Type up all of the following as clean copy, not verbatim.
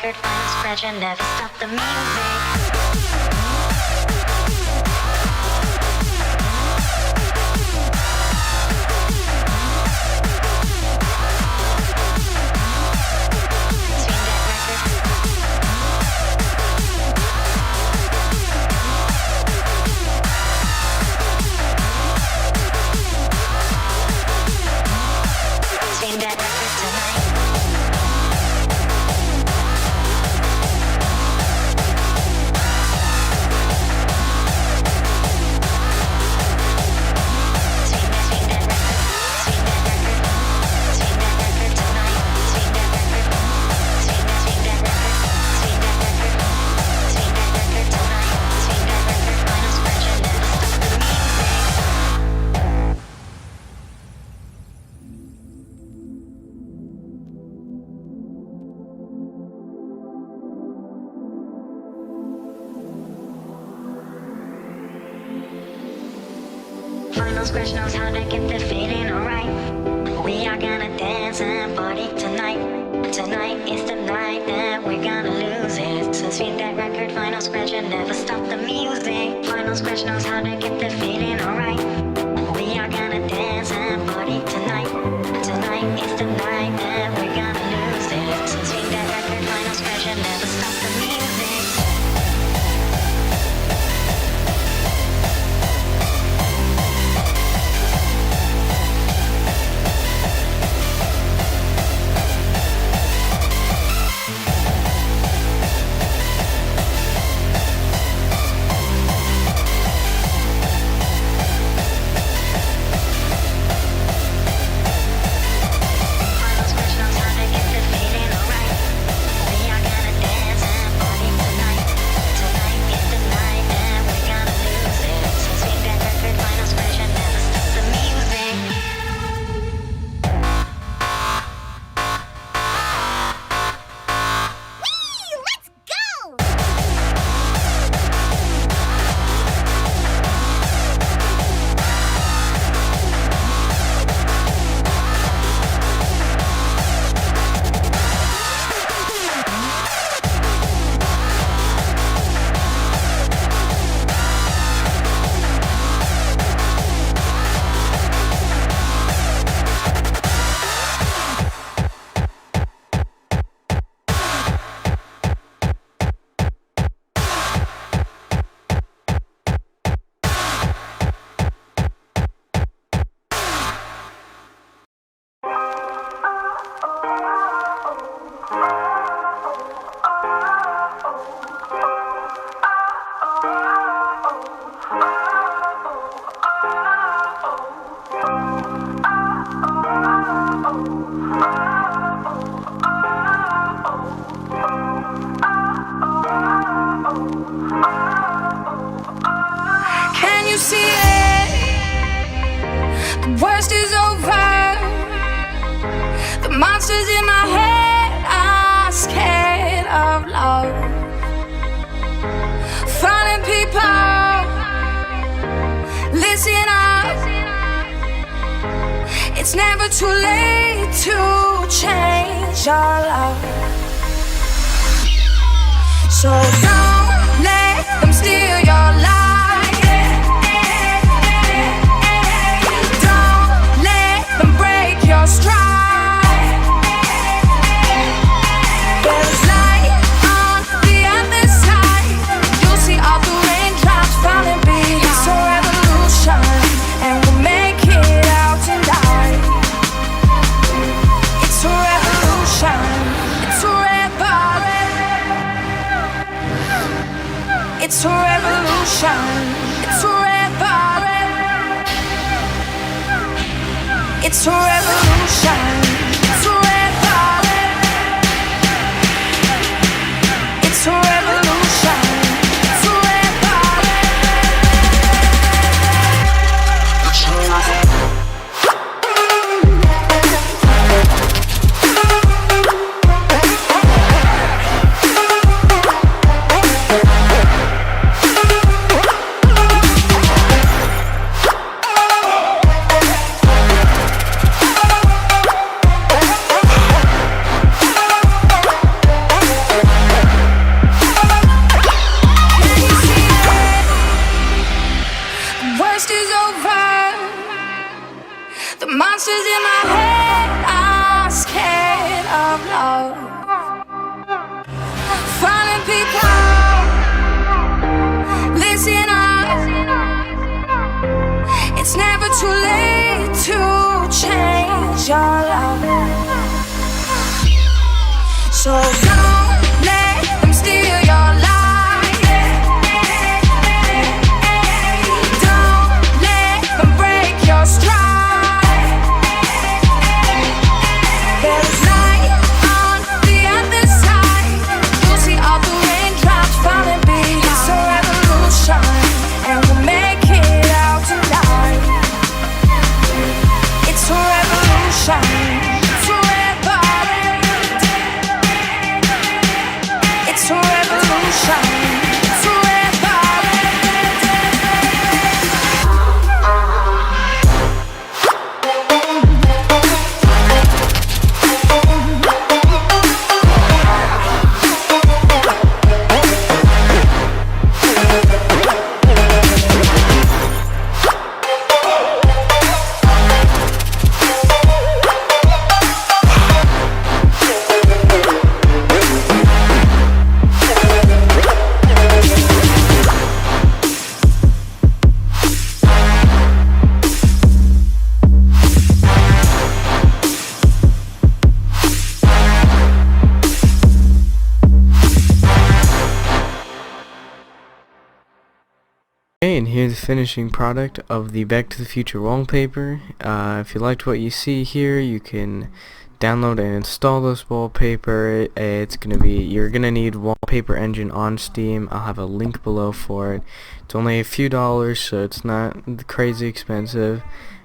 record, final scratch and never stop the music. Final scratch knows how to get the feeling alright. We are gonna dance and party tonight. Tonight is the night that we're gonna lose it. So spin that record, final scratch and never stop the music. Final scratch knows how to get the feeling alright. We are gonna dance and party tonight. Tonight is the night that we're gonna lose it. So spin that record, final scratch and never stop the music. Monsters in my head are scared of love. Falling people, listen up. It's never too late to change your love. So don't let them steal your life. Don't let them break your stride. It's a revolution. It's a revolution. It's a revolution. It's a revolution. It's a revolution. It's a Voices in my head are scared of love. Finding people, listen up. It's never too late to change your love. So don't let them steal your life. Don't let them break your stride. There's light on the other side. You'll see all the raindrops falling behind. It's a revolution, and we'll make it out tonight. It's a revolution. It's a It's a revolution. It's a Okay, and here's the finishing product of the Back to the Future wallpaper. If you liked what you see here, you can download and install this wallpaper. You're gonna need Wallpaper Engine on Steam. I'll have a link below for it. It's only a few dollars, so it's not crazy expensive,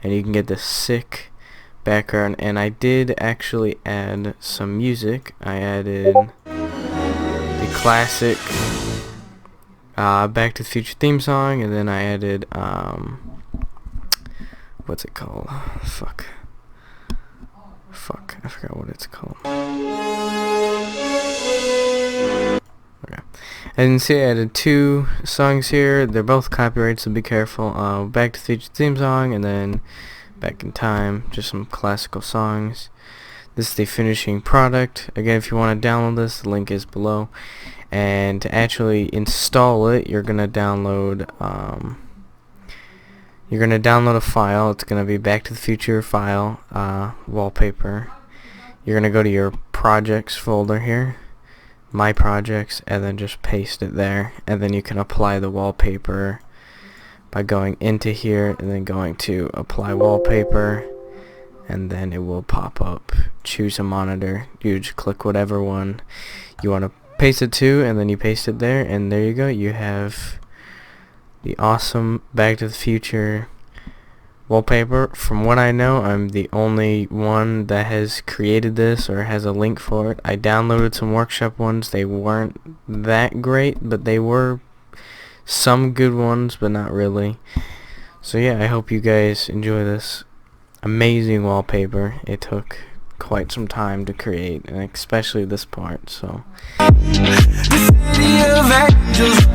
and you can get this sick background. And I did actually add some music. I added the classic Back to the Future theme song, and then I added what's it called? Fuck, I forgot what it's called. Okay, as you can see, I added 2 songs here. They're both copyrighted, so be careful. Back to the Future theme song, and then Back in Time, just some classical songs. This is the finishing product. Again, if you want to download this, the link is below. And to actually install it, you're gonna download a file. It's gonna be Back to the Future file, wallpaper. You're gonna go to your projects folder here, My Projects, and then just paste it there. And then you can apply the wallpaper by going into here and then going to Apply Wallpaper, and then it will pop up. Choose a monitor. You just click whatever one you want to paste it to, and then you paste it there, and there you go. You have the awesome Back to the Future wallpaper. From what I know, I'm the only one that has created this or has a link for it. I downloaded some workshop ones. They weren't that great, but they were some good ones, but not really. So yeah, I hope you guys enjoy this amazing wallpaper. It took quite some time to create, and especially this part. So The city of angels.